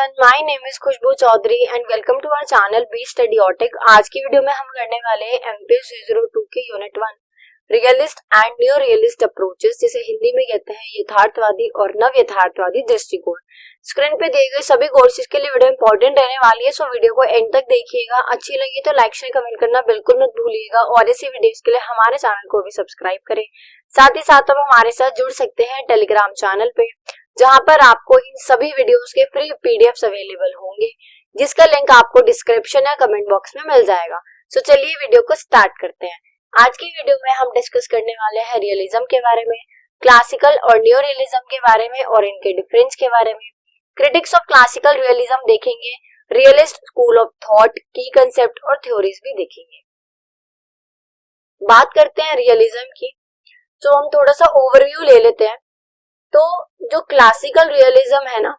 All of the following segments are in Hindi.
everyone, my name is Khushboo Chaudhary and welcome to our channel B Studiotic. आज की वीडियो में हम करने वाले हैं एमपीएस 202 के unit 1 realist and new realist approaches, जिसे हिंदी में कहते हैं यथार्थवादी और नव यथार्थवादी दृष्टिकोण। स्क्रीन पे दिए गए सभी कोर्सेज के लिए वीडियो इंपॉर्टेंट रहने वाली है, सो वीडियो को एंड तक देखिएगा। अच्छी लगी तो लाइक शेयर कमेंट करना बिल्कुल मत भूलिएगा और ऐसी वीडियोस के लिए हमारे चैनल को भी सब्सक्राइब करें। साथ ही साथ आप हमारे साथ जुड़ सकते हैं टेलीग्राम चैनल पे, जहां पर आपको इन सभी वीडियोस के फ्री पीडीएफ्स अवेलेबल होंगे, जिसका लिंक आपको डिस्क्रिप्शन या कमेंट बॉक्स में मिल जाएगा। सो चलिए वीडियो को स्टार्ट करते हैं। आज की वीडियो में हम डिस्कस करने वाले हैं रियलिज्म के बारे में, क्लासिकल और न्यू रियलिज्म के बारे में और इनके डिफरेंस के बारे में। क्रिटिक्स ऑफ क्लासिकल रियलिज्म देखेंगे, रियलिस्ट स्कूल ऑफ थॉट, की कंसेप्ट और थ्योरीज भी देखेंगे। बात करते हैं रियलिज्म की, तो हम थोड़ा सा ओवरव्यू ले लेते हैं। तो जो क्लासिकल रियलिज्म है ना,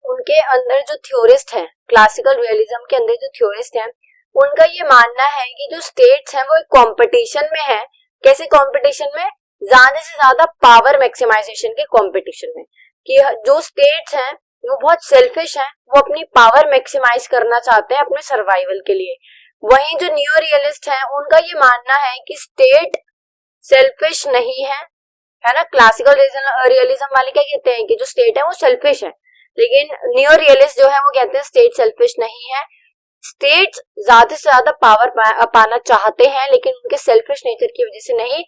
उनके अंदर जो थ्योरिस्ट हैं, क्लासिकल रियलिज्म के अंदर जो थ्योरिस्ट हैं, उनका ये मानना है कि जो स्टेट्स हैं वो एक कंपटीशन में है। कैसे कंपटीशन में? ज्यादा से ज्यादा पावर मैक्सिमाइजेशन के कंपटीशन में, कि जो स्टेट्स हैं वो बहुत सेल्फिश हैं, वो अपनी पावर मैक्सिमाइज करना चाहते हैं अपने सर्वाइवल के लिए। वहीं जो न्यू रियलिस्ट हैं, उनका ये मानना है कि स्टेट सेल्फिश नहीं है ना। क्लासिकल रियलिज्म वाले क्या कहते हैं कि जो स्टेट है वो सेल्फिश है, लेकिन न्यू रियलिस्ट जो है वो कहते हैं स्टेट सेल्फिश नहीं है। स्टेट्स ज्यादा से ज्यादा पावर पाना चाहते हैं, लेकिन उनके सेल्फिश नेचर की वजह से नहीं,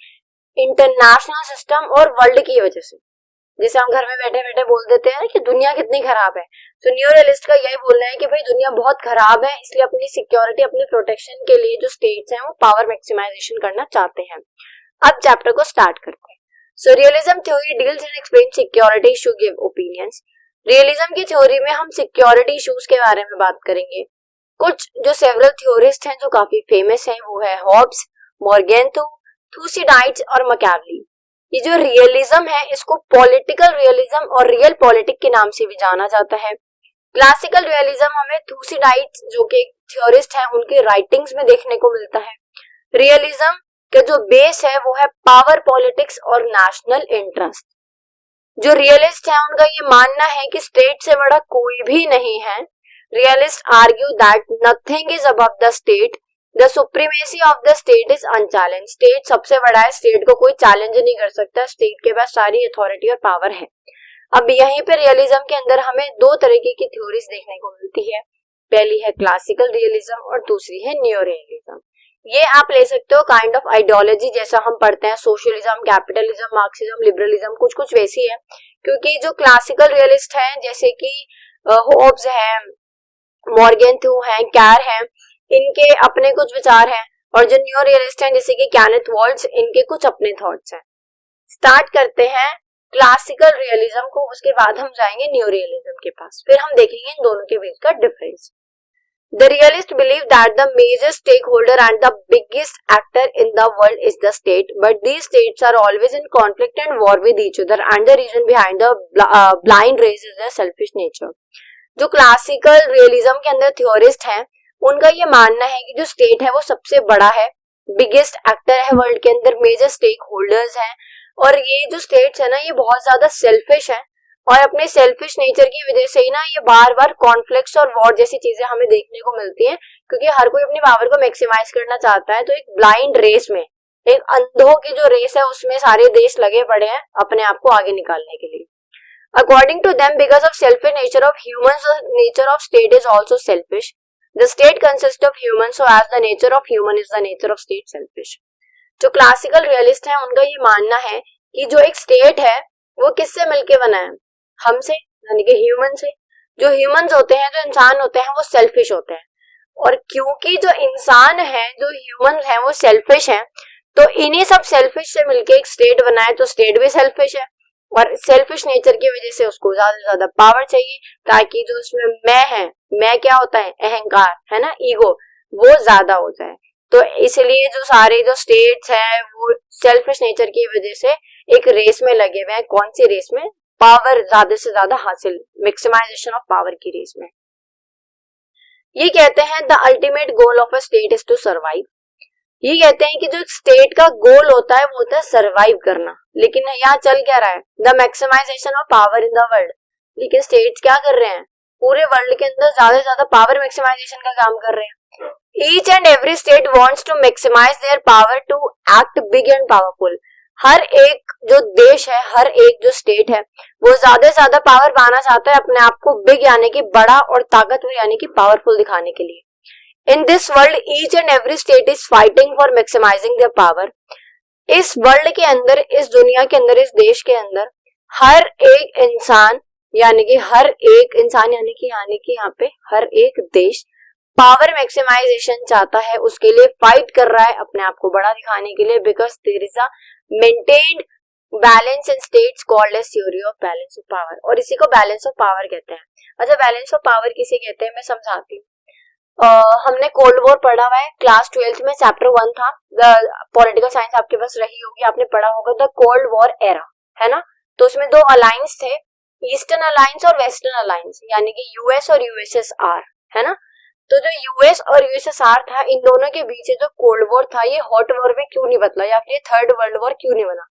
इंटरनेशनल सिस्टम और वर्ल्ड की वजह से। जैसे हम घर में बैठे बैठे बोल देते हैं कि दुनिया कितनी खराब है, तो न्यू रियलिस्ट का यही बोलना है कि भाई दुनिया बहुत खराब है, इसलिए अपनी सिक्योरिटी, अपनी प्रोटेक्शन के लिए जो स्टेट्स हैं वो पावर मैक्सिमाइजेशन करना चाहते हैं। अब चैप्टर को स्टार्ट करते हैं। So realism theory deals and explains security issue, give opinions। Realism की थ्योरी में हम सिक्योरिटी इश्यूज के बारे में बात करेंगे। कुछ जो सेवरल थ्योरिस्ट हैं जो काफी फेमस हैं, वो है हॉब्स, मॉर्गेंथो, थुसिडाइड्स और मैकियावेली। ये जो रियलिज्म है इसको पॉलिटिकल रियलिज्म और रियल पॉलिटिक के नाम से भी जाना जाता है। क्लासिकल रियलिज्म हमें थुसिडाइड्स जो कि थ्योरिस्ट हैं उनके राइटिंग्स में देखने को मिलता है। रियलिज्म का जो बेस है वो है पावर पॉलिटिक्स और नेशनल इंटरेस्ट। जो रियलिस्ट है उनका ये मानना है कि स्टेट से बड़ा कोई भी नहीं है। Realist argue that nothing is above the state, the supremacy of the state is unchallenged. State सबसे बड़ा है, स्टेट को कोई चैलेंज नहीं कर सकता, स्टेट के पास सारी अथॉरिटी और पावर है। अब यहीं पे रियलिज्म के अंदर हमें दो तरीके की थ्योरीज देखने को मिलती है। पहली है क्लासिकल रियलिज्म और दूसरी है न्यू रियलिज्म। ये आप ले सकते हो काइंड ऑफ आइडियोलॉजी, जैसा हम पढ़ते हैं सोशलिज्म, कैपिटलिज्म, मार्क्सिज्म, लिबरलिज्म, कुछ कुछ वैसी है। क्योंकि जो क्लासिकल रियलिस्ट हैं जैसे कि होब्स है, मॉर्गेंथो है, कैर है, इनके अपने कुछ विचार हैं, और जो न्यू रियलिस्ट हैं जैसे कि केनेथ वॉल्ट्ज, इनके कुछ अपने थॉट्स हैं। स्टार्ट करते हैं क्लासिकल रियलिज्म को, उसके बाद हम जाएंगे न्यू रियलिज्म के पास, फिर हम देखेंगे इन दोनों के बीच का difference. The realists believe that the major stakeholder and the biggest actor in the world is the state, but these states are always in conflict and war with each other, and the reason behind the blind race is their selfish nature। जो क्लासिकल रियलिज्म के अंदर थ्योरिस्ट हैं, उनका ये मानना है कि जो स्टेट है वो सबसे बड़ा है, बिगेस्ट एक्टर है वर्ल्ड के अंदर, मेजर स्टेक होल्डर्स हैं, और ये जो स्टेट्स है ना ये बहुत ज्यादा सेल्फिश है, और अपने सेल्फिश नेचर की वजह से ही ना ये बार बार कॉन्फ्लिक्ट्स और वॉर जैसी चीजें हमें देखने को मिलती हैं, क्योंकि हर कोई अपनी पावर को मैक्सिमाइज करना चाहता है। तो एक ब्लाइंड रेस में, एक अंधों की जो रेस है उसमें सारे देश लगे पड़े हैं अपने आप को आगे निकालने के लिए। According to them, because of selfish nature of humans, the nature of state is also selfish. The state consist of human, so as the nature of human is the nature of state selfish. जो क्लासिकल रियलिस्ट है उनका ये मानना है कि जो एक स्टेट है वो किससे मिलके बना है? हमसे, यानी कि ह्यूमन से। जो ह्यूमंस होते हैं, जो इंसान होते हैं, वो सेल्फिश होते हैं, और क्योंकि जो इंसान है, जो ह्यूमन है, वो सेल्फिश हैं, तो इन्हीं सब सेल्फिश से मिलके एक स्टेट बना है। तो स्टेट भी सेल्फिश है, और सेल्फिश नेचर की वजह से उसको ज्यादा से ज्यादा पावर चाहिए, ताकि जो उसमें मैं है, मैं क्या होता है? अहंकार है ना, ईगो, वो ज्यादा हो जाए। तो इसलिए जो सारे जो स्टेट्स हैं वो सेल्फिश नेचर की वजह से एक रेस में लगे हुए हैं। कौन सी रेस में? पावर ज्यादा से ज्यादा हासिल, मैक्सिमाइजेशन ऑफ पावर की रेस में। ये कहते हैं the ultimate goal of a state is to survive. ये कहते हैं कि जो स्टेट का गोल होता है वो होता है सर्वाइव करना, लेकिन यहाँ चल क्या रहा है? The maximisation of power in the world. लेकिन स्टेट्स क्या कर रहे हैं? पूरे वर्ल्ड के अंदर ज्यादा से ज्यादा पावर मैक्सिमाइजेशन का काम कर रहे हैं। Each and every state wants to maximise their power to act big and powerful. हर एक जो देश है, हर एक जो स्टेट है, वो ज्यादा से ज्यादा पावर पाना चाहता है अपने आप को बिग यानी कि बड़ा और ताकतवर यानी कि पावरफुल दिखाने के लिए। In this world each and every state is fighting for maximising their power. इस वर्ल्ड के अंदर, इस दुनिया के अंदर, इस देश के अंदर हर एक इंसान यानी कि यहाँ पे हर एक देश पावर मैक्सिमाइजेशन चाहता है, उसके लिए फाइट कर रहा है अपने आप को बड़ा दिखाने के लिए, because there is a maintained balance in states called as theory of balance of power, और इसी को बैलेंस ऑफ पावर कहते हैं। अच्छा, बैलेंस ऑफ पावर किसे कहते हैं मैं समझाती हूँ। हमने कोल्ड वॉर पढ़ा हुआ है क्लास 12th में, चैप्टर 1 था, पॉलिटिकल साइंस आपके पास रही होगी, आपने पढ़ा होगा द कोल्ड वॉर एरा, है ना। तो उसमें दो अलायंस थे, ईस्टर्न अलायंस और वेस्टर्न अलायंस, यानी कि यूएस और यूएसएसआर, है ना। तो जो यूएस और यूएसएसआर था, इन दोनों के बीच जो कोल्ड वॉर था, ये हॉट वॉर में क्यों नहीं बदला या फिर थर्ड वर्ल्ड वॉर क्यों नहीं बना?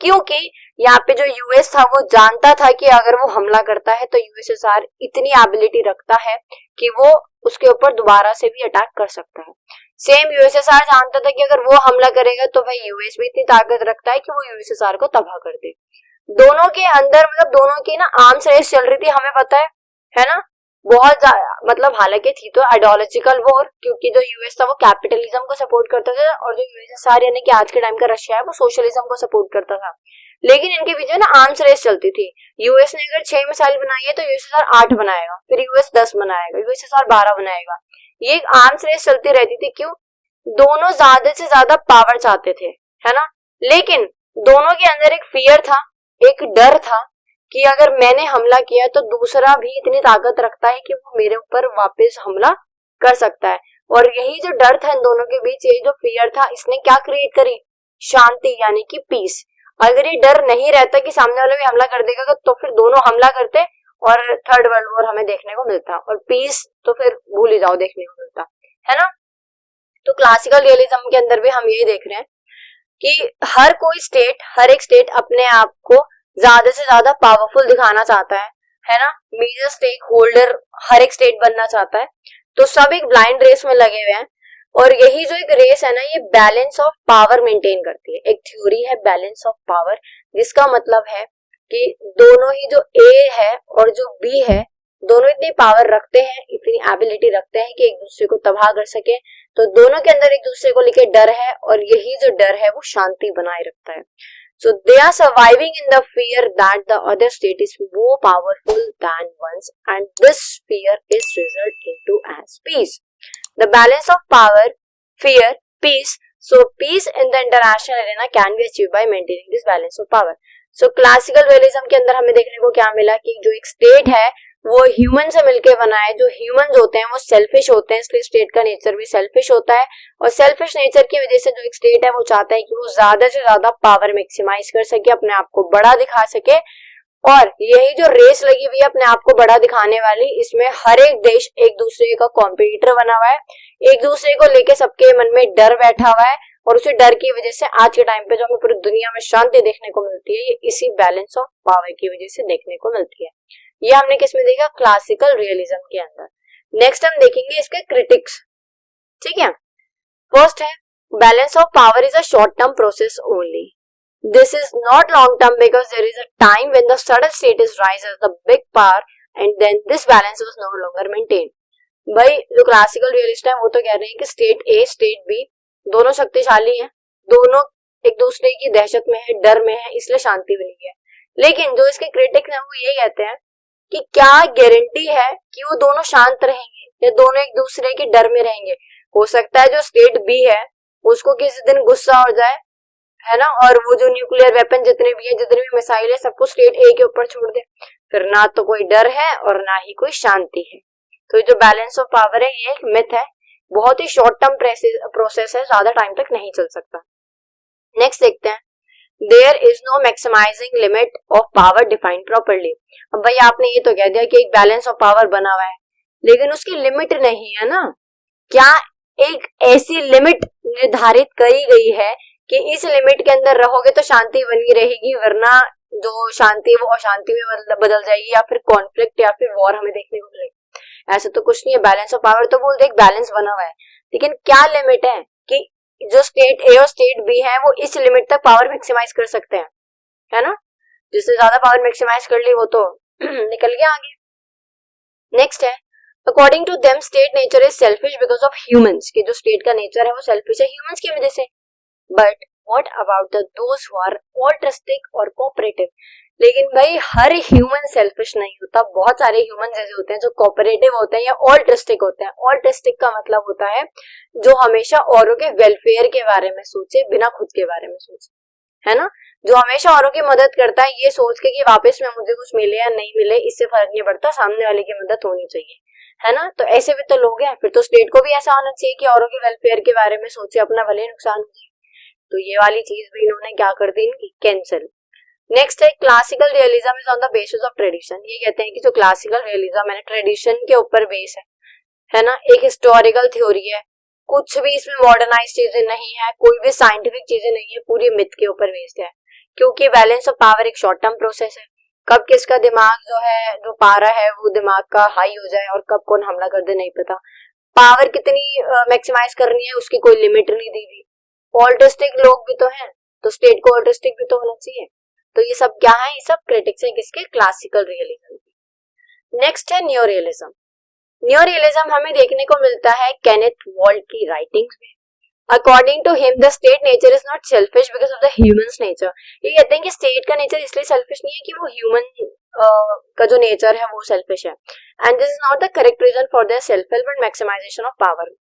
क्योंकि यहाँ पे जो यूएस था वो जानता था कि अगर वो हमला करता है तो यूएसएसआर इतनी एबिलिटी रखता है कि वो उसके ऊपर दोबारा से भी अटैक कर सकता है। सेम यूएसएसआर जानता था कि अगर वो हमला करेगा तो भाई यूएस भी इतनी ताकत रखता है कि वो यूएसएसआर को तबाह कर दे। दोनों के अंदर दोनों की ना आर्म्स रेस चल रही थी, हमें पता है ना, बहुत ज्यादा, हालांकि थी तो आइडियोलॉजिकल वॉर, क्योंकि जो यूएस था वो कैपिटलिज्म को सपोर्ट करता था और जो यूएसएसआर यानी कि आज के टाइम का रशिया है वो सोशलिज्म को सपोर्ट करता था। लेकिन इनके बीच ना आर्म्स रेस चलती थी। यूएस ने अगर 6 मिसाइल बनाई है तो यूएसएसआर 8 बनाएगा, फिर यूएस 10 बनाएगा, यूएसएसआर 12 बनाएगा। ये एक आर्म्स रेस चलती रहती थी। क्यों? दोनों ज्यादा से ज्यादा पावर चाहते थे, है ना। लेकिन दोनों के अंदर एक फियर था, एक डर था कि अगर मैंने हमला किया तो दूसरा भी इतनी ताकत रखता है कि वो मेरे ऊपर वापस हमला कर सकता है। और यही जो डर था इन दोनों के बीच, ये जो फियर था, इसने क्या क्रिएट करी? शांति यानी कि पीस। अगर ये डर नहीं रहता कि सामने वाला भी हमला कर देगा तो फिर दोनों हमला करते और थर्ड वर्ल्ड वॉर हमें देखने को मिलता, और पीस तो फिर भूल ही जाओ देखने को मिलता, है ना। तो क्लासिकल रियलिज्म के अंदर भी हम यही देख रहे हैं कि हर कोई स्टेट, हर एक स्टेट अपने आप को ज्यादा से ज्यादा पावरफुल दिखाना चाहता है ना। मेजर स्टेक होल्डर हर एक स्टेट बनना चाहता है। तो सब एक ब्लाइंड रेस में लगे हुए हैं, और यही जो एक रेस है ना, ये बैलेंस ऑफ पावर मेंटेन करती है। एक थ्योरी है बैलेंस ऑफ पावर, जिसका मतलब है कि दोनों ही जो ए है और जो बी है, दोनों इतनी पावर रखते हैं, इतनी एबिलिटी रखते हैं कि एक दूसरे को तबाह कर सके। तो दोनों के अंदर एक दूसरे को लेकर डर है, और यही जो डर है वो शांति बनाए रखता है। So they are surviving in the fear that the other state is more powerful than once, and this fear is result into as peace. The balance of power, fear, peace. So peace in the international arena can be achieved by maintaining this balance of power. So classical realism के अंदर हमें देखने को क्या मिला कि जो एक स्टेट है वो ह्यूमन से मिलके बना है। जो ह्यूमंस होते हैं वो सेल्फिश होते हैं, इसलिए स्टेट का नेचर भी सेल्फिश होता है, और सेल्फिश नेचर की वजह से जो एक स्टेट है वो चाहता है कि वो ज्यादा से ज्यादा पावर मैक्सिमाइज कर सके, अपने आप को बड़ा दिखा सके। और यही जो रेस लगी हुई है अपने आप को बड़ा दिखाने वाली, इसमें हर एक देश एक दूसरे का कॉम्पिटिटर बना हुआ है, एक दूसरे को लेके सबके मन में डर बैठा हुआ है, और उसी डर की वजह से आज के टाइम पे जो हमें पूरी दुनिया में शांति देखने को मिलती है, ये इसी बैलेंस ऑफ पावर की वजह से देखने को मिलती है। ये हमने किसमें देखा? क्लासिकल रियलिज्म के अंदर। नेक्स्ट हम देखेंगे इसके क्रिटिक्स, ठीक है। फर्स्ट है balance of power is a short term process only. This is not long term because there is a time when the sudden status rises the big power and then this balance was no longer maintained. भाई जो क्लासिकल रियलिस्ट है वो तो कह रहे हैं कि स्टेट ए स्टेट बी दोनों शक्तिशाली हैं, दोनों एक दूसरे की दहशत में है, डर में है, इसलिए शांति बनी है। लेकिन जो इसके क्रिटिक्स हैं वो ये कहते हैं कि क्या गारंटी है कि वो दोनों शांत रहेंगे या दोनों एक दूसरे के डर में रहेंगे। हो सकता है जो स्टेट बी है उसको किसी दिन गुस्सा हो जाए, है ना, और वो जो न्यूक्लियर वेपन जितने भी है, जितने भी मिसाइल है, सबको स्टेट ए के ऊपर छोड़ दे, फिर ना तो कोई डर है और ना ही कोई शांति है। तो ये जो बैलेंस ऑफ पावर है ये एक मिथ है, बहुत ही शॉर्ट टर्म प्रोसेस है, ज्यादा टाइम तक नहीं चल सकता। नेक्स्ट देखते हैं, there is no maximising limit of power defined properly. अब भाई आपने ये तो कह दिया कि एक बैलेंस ऑफ पावर बना हुआ है, लेकिन उसकी लिमिट नहीं है ना। क्या एक ऐसी लिमिट निर्धारित करी गई है कि इस लिमिट के अंदर रहोगे तो शांति बनी रहेगी, वरना जो शांति है वो अशांति में बदल जाएगी, या फिर कॉन्फ्लिक्ट या फिर वॉर हमें देखने को मिलेगी। ऐसा तो कुछ नहीं है। बैलेंस ऑफ पावर तो बोलते एक बैलेंस बना हुआ है, लेकिन क्या लिमिट है कि जो स्टेट ए और स्टेट बी है वो इस लिमिट तक पावर मैक्सिमाइज कर सकते हैं, है ना। जिससे ज्यादा पावर मैक्सिमाइज कर ली वो तो निकल गया आगे। नेक्स्ट है, according to them state nature is selfish because of humans, कि जो स्टेट का नेचर है वो सेल्फिश है ह्यूमंस की वजह से। But what about those who are altruistic और कोऑपरेटिव, लेकिन भाई हर ह्यूमन सेल्फिश नहीं होता, बहुत सारे ह्यूमन ऐसे होते हैं जो कोऑपरेटिव होते हैं या ऑल्ट्रिस्टिक होते हैं। ऑल्ट्रिस्टिक का मतलब होता है जो हमेशा औरों के वेलफेयर के बारे में सोचे बिना खुद के बारे में सोचे, है ना। जो हमेशा औरों की मदद करता है ये सोच के कि वापस में मुझे कुछ मिले या नहीं मिले इससे फर्क नहीं पड़ता, सामने वाले की मदद होनी चाहिए, है ना। तो ऐसे भी तो लोग हैं, फिर तो स्टेट को भी ऐसा होना चाहिए कि औरों के वेलफेयर के बारे में सोचे, अपना भले नुकसान हो जाए। तो ये वाली चीज भी इन्होंने क्या कर दी, इनकी कैंसिल। नेक्स्ट है, classical realism is on the basis of tradition. ये कहते हैं कि जो क्लासिकल रियलिज्म है ट्रेडिशन के ऊपर बेस है ना, एक हिस्टोरिकल थ्योरी है, कुछ भी इसमें मॉडर्नाइज चीजें नहीं है, कोई भी साइंटिफिक चीजें नहीं है, पूरी मिथ के ऊपर बेस्ड है। क्योंकि बैलेंस ऑफ पावर एक शॉर्ट टर्म प्रोसेस है, कब किसका दिमाग जो है जो पारा है वो दिमाग का हाई हो जाए और कब कौन हमला कर दे नहीं पता। पावर कितनी मैक्सिमाइज करनी है उसकी कोई लिमिट नहीं दी गई। ऑल्टिस्टिक लोग भी तो हैं, तो स्टेट को ऑल्टिस्टिक भी तो होना चाहिए। तो ये सब क्या है, ये सब क्रिटिक्स है किसके, क्लासिकल रियलिज्म की। नेक्स्ट है न्यू रियलिज्म। न्यू रियलिज्म हमें देखने को मिलता है केनेथ वॉल्ट की राइटिंग्स में। According to him the state nature is not selfish because of the humans nature. ये कहते हैं कि स्टेट का नेचर इसलिए सेल्फिश नहीं है कि वो ह्यूमन का जो नेचर है वो सेल्फिश है, and this is not the correct reason for their self help and maximisation of power.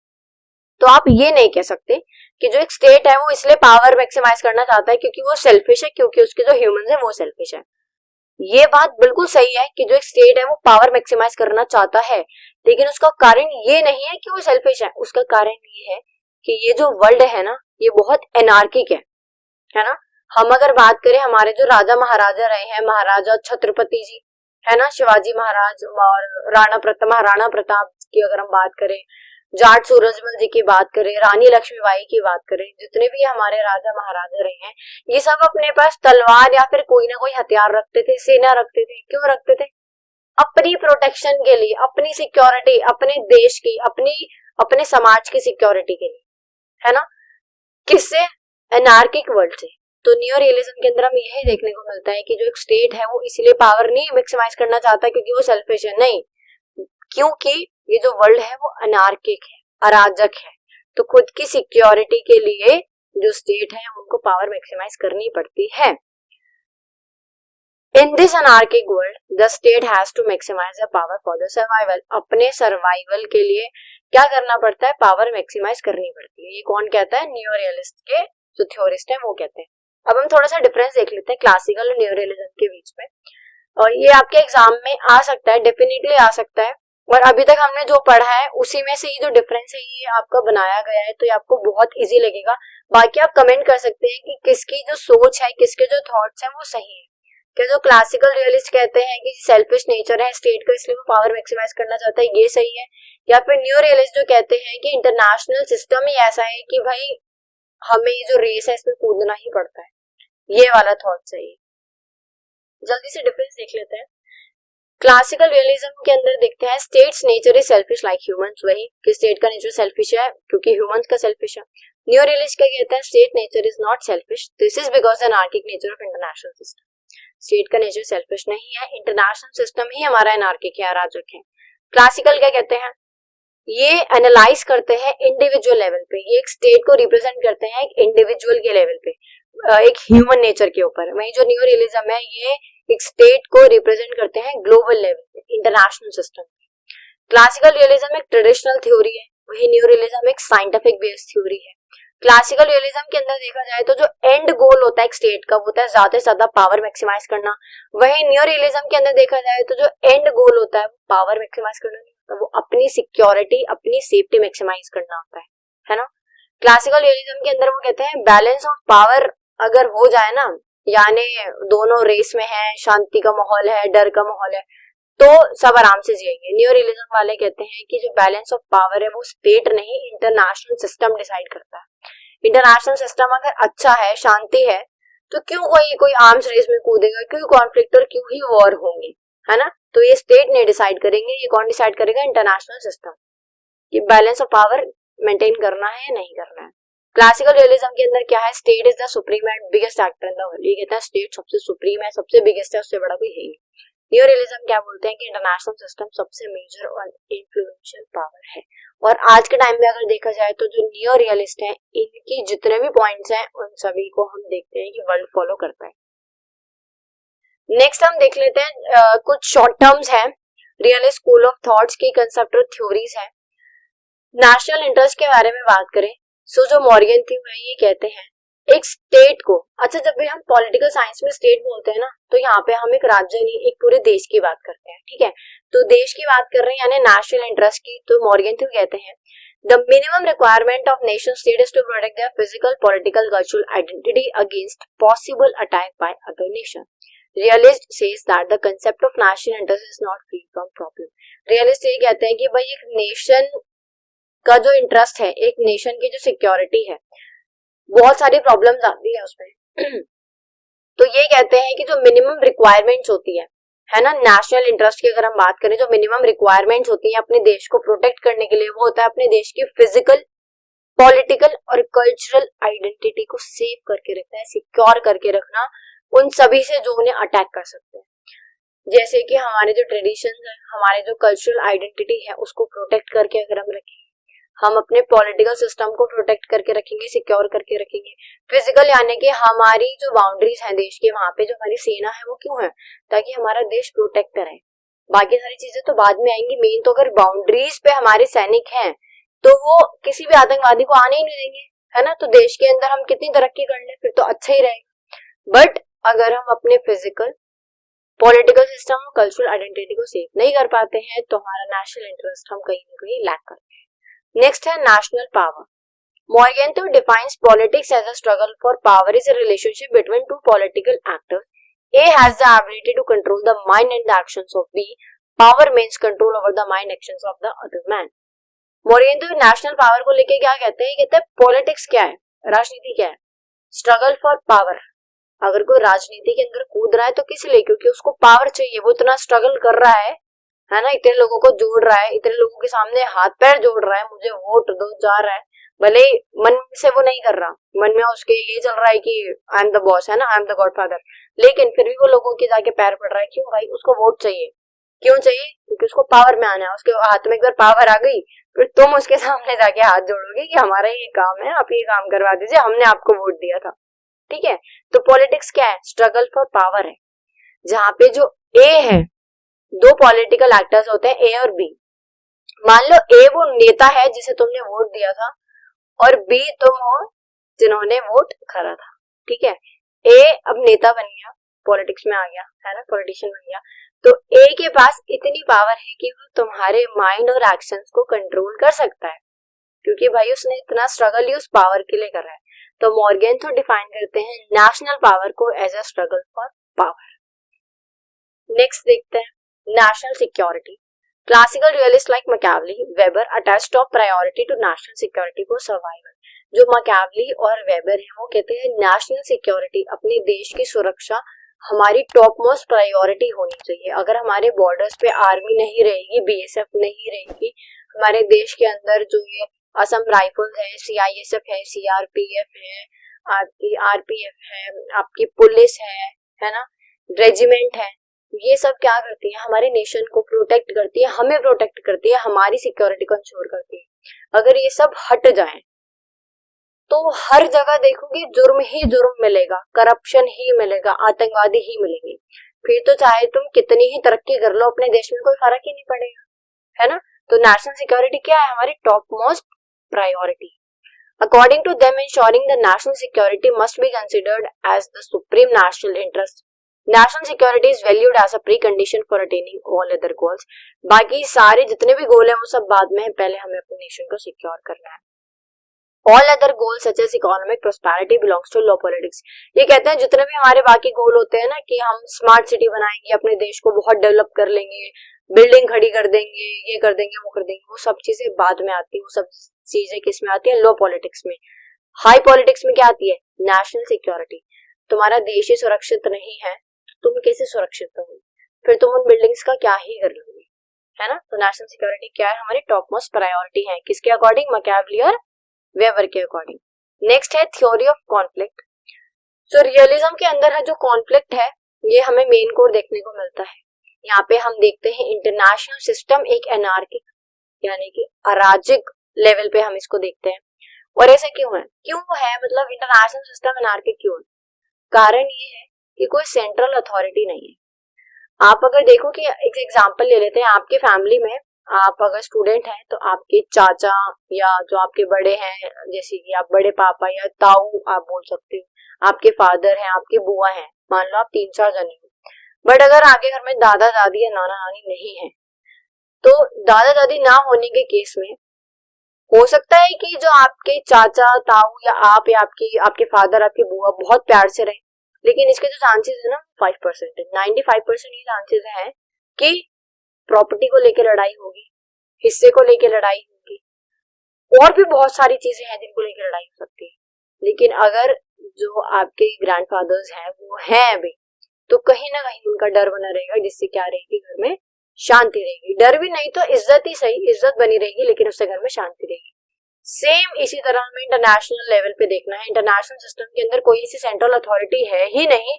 तो आप ये नहीं कह सकते कि जो एक स्टेट है वो इसलिए पावर मैक्सिमाइज करना चाहता है क्योंकि वो सेल्फिश है, क्योंकि उसके जो ह्यूमंस है वो सेल्फिश है। ये बात बिल्कुल सही है कि जो एक स्टेट है वो पावर मैक्सिमाइज करना चाहता है, लेकिन उसका कारण ये नहीं है कि वो सेल्फिश है। उसका कारण ये है कि ये जो वर्ल्ड है ना ये बहुत एनार्किक है ना। हम अगर बात करें हमारे जो राजा महाराजा रहे हैं, महाराजा छत्रपति जी है ना, शिवाजी महाराज और महाराणा प्रताप की अगर हम बात करें, जाट सूरजमल जी की बात करें, रानी लक्ष्मीबाई की बात करें, जितने भी हमारे राजा महाराजा रहे हैं ये सब अपने पास तलवार या फिर कोई ना कोई हथियार रखते थे, सेना रखते थे। क्यों रखते थे? अपनी प्रोटेक्शन के लिए, अपनी सिक्योरिटी, अपने देश की, अपने समाज की सिक्योरिटी के लिए, है ना। किससे? एनार्किक वर्ल्ड से। तो न्यू रियलिज्म के अंदर हमें यही देखने को मिलता है कि जो एक स्टेट है वो इसलिए पावर नहीं मैक्सिमाइज करना चाहता क्योंकि वो सेल्फिश है, नहीं, क्योंकि ये जो वर्ल्ड है वो अनार्किक है, अराजक है। तो खुद की सिक्योरिटी के लिए जो स्टेट है उनको पावर मैक्सिमाइज करनी पड़ती है। In this anarchic world the state has to maximise the power for the survival. अपने सर्वाइवल के लिए क्या करना पड़ता है? पावर मैक्सिमाइज करनी पड़ती है। ये कौन कहता है? न्यू रियलिस्ट के जो थ्योरिस्ट है वो कहते हैं। अब हम थोड़ा सा डिफरेंस देख लेते हैं क्लासिकल और न्यू रियलिज्म के बीच में, और ये आपके एग्जाम में आ सकता है, डेफिनेटली आ सकता है। और अभी तक हमने जो पढ़ा है उसी में से ये जो डिफरेंस है ये आपका बनाया गया है, तो ये आपको बहुत इजी लगेगा। बाकी आप कमेंट कर सकते हैं कि किसकी जो सोच है, किसके जो थॉट्स हैं वो सही है। क्या जो क्लासिकल रियलिस्ट कहते हैं कि सेल्फिश नेचर है स्टेट का इसलिए वो पावर मैक्सिमाइज करना चाहता है, ये सही है? या फिर न्यू रियलिस्ट जो कहते हैं कि इंटरनेशनल सिस्टम ही ऐसा है कि भाई हमें ये जो रेस है इसमें कूदना ही पड़ता है, ये वाला थॉट सही है? जल्दी से डिफरेंस देख लेते हैं। क्लासिकल रियलिज्म के अंदर देखते हैं states nature is selfish like humans, वही कि स्टेट का नेचर सेल्फिश है क्योंकि ह्यूमंस का सेल्फिश है। न्यू रियलिस्ट क्या कहते हैं? State nature is not selfish, this is because anarchic nature of international system. State का नेचर सेल्फिश नहीं है, इंटरनेशनल सिस्टम ही हमारा एनार्किक है, अराजक है। क्लासिकल क्या कहते हैं? ये एनालाइज करते हैं इंडिविजुअल लेवल पे, ये एक स्टेट को रिप्रेजेंट करते हैं एक इंडिविजुअल के लेवल पे, एक ह्यूमन नेचर के ऊपर। वही जो न्यू रियलिज्म है ये एक स्टेट को रिप्रेजेंट करते हैं ग्लोबल लेवल पे, इंटरनेशनल सिस्टम। क्लासिकल रियलिज्म एक ट्रेडिशनल थ्योरी है, वही न्यू रियलिज्म एक साइंटिफिक बेस्ड थ्योरी है। क्लासिकल रियलिज्म के अंदर देखा जाए तो जो एंड गोल होता है एक स्टेट का वो होता है ज्यादा से ज्यादा पावर मैक्सिमाइज करना। वही न्यू रियलिज्म के अंदर देखा जाए तो जो एंड गोल होता है वो पावर मैक्सिमाइज करना नहीं होता, वो अपनी सिक्योरिटी, अपनी सेफ्टी मैक्सिमाइज करना होता है ना। क्लासिकल रियलिज्म के अंदर वो कहते हैं बैलेंस ऑफ पावर अगर हो जाए ना, यानी दोनों रेस में है, शांति का माहौल है, डर का माहौल है, तो सब आराम से जिएंगे। न्यू रियलिज्म वाले कहते हैं कि जो बैलेंस ऑफ पावर है वो स्टेट नहीं इंटरनेशनल सिस्टम डिसाइड करता है। इंटरनेशनल सिस्टम अगर अच्छा है, शांति है, तो क्यों कोई आर्म्स रेस में कूदेगा, क्यों कॉन्फ्लिक्ट और क्यों ही वॉर होंगे, है ना। तो ये स्टेट ने डिसाइड करेंगे, ये कौन डिसाइड करेगा, इंटरनेशनल सिस्टम, कि बैलेंस ऑफ पावर मेंटेन करना है या नहीं करना है। क्लासिकल रियलिज्म के अंदर क्या है, state is the supreme and biggest actor in the world, ये कहता है स्टेट सबसे सुप्रीम है, सबसे बिगेस्ट है, उससे बड़ा कोई है ही। नियो रियलिज्म क्या बोलते हैं कि इंटरनेशनल सिस्टम सबसे मेजर और इन्फ्लुएंशियल पावर है। और आज के टाइम में अगर देखा जाए तो जो नियो रियलिस्ट है, इनकी जितने भी पॉइंट्स हैं उन सभी को हम देखते हैं कि वर्ल्ड फॉलो करता है। नेक्स्ट हम देख लेते हैं कुछ शॉर्ट टर्म्स हैं रियलिस्ट स्कूल ऑफ थॉट्स की कंसेप्ट और थ्योरीज है। नेशनल इंटरेस्ट के बारे में बात करें, सो जो मॉर्गन थ्यू है ये कहते हैं एक स्टेट को, अच्छा जब भी हम पॉलिटिकल साइंस में स्टेट बोलते हैं ना, तो यहाँ पे हम एक राज्य नहीं एक पूरे देश की बात करते हैं, ठीक है। तो देश की बात कर रहे हैं यानी नेशनल इंटरेस्ट की, तो मॉर्गन थ्यू कहते हैं the minimum requirement of nation state is to protect their physical, political, cultural identity against possible attack by other nation. Realist says that the concept of national interest is not free from problem. Realist ये कहते हैं कि भाई एक नेशन का जो इंटरेस्ट है, एक नेशन की जो सिक्योरिटी है, बहुत सारी प्रॉब्लम्स आती है उसमें। तो ये कहते हैं कि जो मिनिमम रिक्वायरमेंट्स होती है ना, नेशनल इंटरेस्ट की अगर हम बात करें, जो मिनिमम रिक्वायरमेंट्स होती है अपने देश को प्रोटेक्ट करने के लिए, वो होता है अपने देश की फिजिकल, पॉलिटिकल और कल्चरल आइडेंटिटी को सेव करके रखना है, सिक्योर करके रखना उन सभी से जो उन्हें अटैक कर सकते हैं। जैसे कि हमारे जो ट्रेडिशन है, हमारे जो कल्चरल आइडेंटिटी है, उसको प्रोटेक्ट करके अगर हम रखेंगे, हम अपने पॉलिटिकल सिस्टम को प्रोटेक्ट करके रखेंगे, सिक्योर करके रखेंगे। फिजिकल यानी कि हमारी जो बाउंड्रीज हैं देश के, वहां पे जो हमारी सेना है वो क्यों है, ताकि हमारा देश प्रोटेक्ट रहे। बाकी सारी चीजें तो बाद में आएंगी, मेन तो अगर बाउंड्रीज पे हमारे सैनिक हैं तो वो किसी भी आतंकवादी को आने ही नहीं देंगे, है ना। तो देश के अंदर हम कितनी तरक्की कर ले फिर तो अच्छा ही रहेगा। बट अगर हम अपने फिजिकल, पॉलिटिकल सिस्टम और कल्चरल आइडेंटिटी को सेव नहीं कर पाते हैं तो हमारा नेशनल इंटरेस्ट हम कहीं ना कहीं लैक करते हैं। नेक्स्ट है national power. Morgenthau defines politics as a struggle for power is a relationship between two political actors. A has the ability to control the mind and the actions of B. Power means control over the mind actions of the other man. Morgenthau national power को लेके क्या कहते हैं, कहते हैं पॉलिटिक्स क्या है, राजनीति क्या है, स्ट्रगल फॉर पावर। अगर कोई राजनीति के अंदर कूद रहा है तो किस लिए, क्योंकि उसको पावर चाहिए, वो इतना स्ट्रगल कर रहा है ना, इतने लोगों को जोड़ रहा है, इतने लोगों के सामने हाथ पैर जोड़ रहा है, मुझे वोट दो जा रहा है, भले मन से वो नहीं कर रहा, मन में उसके ये चल रहा है कि आई एम द बॉस, है ना, आई एम द गॉडफादर, लेकिन फिर भी वो लोगों के जाके पैर पड़ रहा है। क्यों भाई, उसको वोट चाहिए, क्यों चाहिए, क्योंकि उसको पावर में आना है। उसके हाथ में एक बार पावर आ गई फिर तुम उसके सामने जाके हाथ जोड़ोगे कि हमारा ये काम है, आप ये काम करवा दीजिए, हमने आपको वोट दिया था, ठीक है। तो पॉलिटिक्स क्या है, स्ट्रगल फॉर पावर है, जहाँ पे जो ए है, दो पॉलिटिकल एक्टर्स होते हैं ए और बी। मान लो ए वो नेता है जिसे तुमने वोट दिया था और बी तुम हो जिन्होंने वोट करा था, ठीक है। ए अब नेता बन गया, पॉलिटिक्स में आ गया, है ना, पॉलिटिशियन बन गया, तो ए के पास इतनी पावर है कि वो तुम्हारे माइंड और एक्शंस को कंट्रोल कर सकता है, क्योंकि भाई उसने इतना स्ट्रगल ही उस पावर के लिए कर रहा है। तो मॉर्गेंथौ डिफाइन करते हैं नेशनल पावर को as a struggle for power. Next देखते हैं national security. Classical realist like Machiavelli, Weber attach top priority to national security for survival. जो मैकियावेली और वेबर है वो कहते हैं नेशनल सिक्योरिटी, अपने देश की सुरक्षा हमारी टॉप मोस्ट प्रायोरिटी होनी चाहिए। अगर हमारे बॉर्डर्स पे आर्मी नहीं रहेगी, बीएसएफ नहीं रहेगी, हमारे देश के अंदर जो ये असम राइफल्स है, सीआईएसएफ है, सीआरपीएफ है, आपकी आरपीएफ है, आपकी पुलिस है ना, रेजिमेंट है, ये सब क्या करती है, हमारे नेशन को प्रोटेक्ट करती है, हमें प्रोटेक्ट करती है, हमारी सिक्योरिटी को इंश्योर करती है। अगर ये सब हट जाए तो हर जगह देखोगे जुर्म ही जुर्म मिलेगा, करप्शन ही मिलेगा, आतंकवादी ही मिलेंगे, फिर तो चाहे तुम कितनी ही तरक्की कर लो अपने देश में कोई फर्क ही नहीं पड़ेगा, है ना। तो नेशनल सिक्योरिटी क्या है, हमारी top most priority. According to them, ensuring the national security must be considered as the supreme national interest. National security is valued as a precondition for attaining all other goals. बाकी सारे जितने भी गोल हैं वो सब बाद में है, पहले हमें अपने नेशन को सिक्योर करना है। All other goals such as economic prosperity belongs to law politics. ये कहते हैं जितने भी हमारे बाकी गोल होते हैं ना, कि हम स्मार्ट सिटी बनाएंगे, अपने देश को बहुत डेवलप कर लेंगे, बिल्डिंग खड़ी कर देंगे, ये कर देंगे, वो कर देंगे, वो सब चीजें बाद में आती है। वो सब चीजें किस में आती है, लॉ पॉलिटिक्स में। हाई पॉलिटिक्स में क्या आती है, नेशनल सिक्योरिटी। तुम्हारा देश ही सुरक्षित नहीं है तुम कैसे सुरक्षित रहोगे, फिर तुम उन बिल्डिंग्स का क्या ही कर लोगे, है ना। तो नेशनल सिक्योरिटी क्या है, हमारी टॉप मोस्ट प्रायोरिटी है, किसके अकॉर्डिंग, मैकियावेली, वेबर के अकॉर्डिंग। नेक्स्ट है थ्योरी ऑफ कॉन्फ्लिक्ट। तो रियलिज्म के अंदर है जो कॉन्फ्लिक्ट है ये हमें मेन कोर देखने को मिलता है। यहाँ पे हम देखते हैं इंटरनेशनल सिस्टम एक एनार्किक यानी कि अराजक लेवल पे हम इसको देखते हैं। और ऐसे क्यों है मतलब इंटरनेशनल सिस्टम एनार्किक क्यों है, कारण ये है कि कोई सेंट्रल अथॉरिटी नहीं है। आप अगर देखो कि एक एग्जांपल ले लेते हैं, आपके फैमिली में आप अगर स्टूडेंट हैं तो आपके चाचा या जो आपके बड़े हैं, जैसे कि आप बड़े पापा या ताऊ आप बोल सकते हो, आपके फादर हैं, आपके बुआ हैं, मान लो आप 3-4 जने हो। बट अगर आपके घर में दादा दादी या नाना नानी नहीं है तो दादा दादी ना होने के केस में हो सकता है कि जो आपके चाचा ताऊ या आपके फादर आपकी बुआ बहुत प्यार से रहे, लेकिन इसके जो चांसेस है ना 5% है। 95% ये चांसेस है कि प्रॉपर्टी को लेकर लड़ाई होगी, हिस्से को लेकर लड़ाई होगी, और भी बहुत सारी चीजें हैं जिनको लेकर लड़ाई हो सकती है। लेकिन अगर जो आपके ग्रैंडफादर्स हैं वो हैं अभी, तो कहीं ना कहीं उनका डर बना रहेगा, जिससे क्या रहेगी, घर में शांति रहेगी। डर भी नहीं तो इज्जत ही सही, इज्जत बनी रहेगी, लेकिन उससे घर में शांति रहेगी। सेम इसी तरह हमें इंटरनेशनल लेवल पे देखना है। इंटरनेशनल सिस्टम के अंदर कोई ऐसी सेंट्रल अथॉरिटी है ही नहीं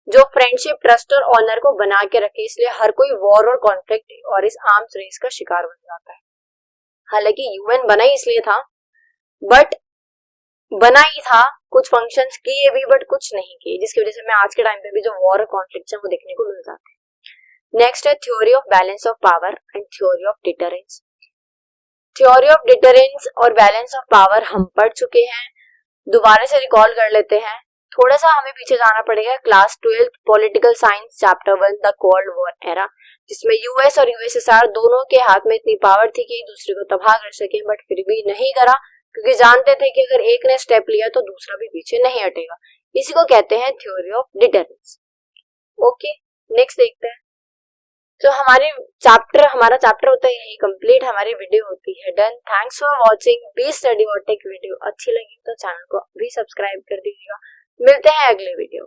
जो फ्रेंडशिप, ट्रस्ट और ऑनर को बना के रखे, इसलिए हर कोई वॉर और कॉन्फ्लिक्ट और इस आर्म्स रेस का शिकार बन जाता है। हालांकि यूएन बना ही इसलिए था, बट बना ही था, कुछ फंक्शंस किए भी बट कुछ नहीं किए, जिसकी वजह से हमें आज के टाइम पे भी जो वॉर और कॉन्फ्लिक्ट है वो देखने को मिल जाते हैं। नेक्स्ट है theory of balance of power and theory of deterrence. Theory of deterrence और बैलेंस ऑफ पावर हम पढ़ चुके हैं, दोबारा से रिकॉल कर लेते हैं। थोड़ा सा हमें पीछे जाना पड़ेगा, class 12 political science chapter 1 the cold war era, जिसमें यूएस और यूएसएसआर दोनों के हाथ में इतनी पावर थी कि एक दूसरे को तबाह कर सके, बट फिर भी नहीं करा, क्योंकि जानते थे कि अगर एक ने स्टेप लिया तो दूसरा भी पीछे नहीं हटेगा। इसी को कहते हैं theory of deterrence. Okay, next देखते हैं। तो हमारा चैप्टर होता है यही कंप्लीट, हमारी वीडियो होती है done. Thanks for watching. B study और टेक वीडियो अच्छी लगी तो चैनल को भी सब्सक्राइब कर दीजिएगा। मिलते हैं अगले वीडियो।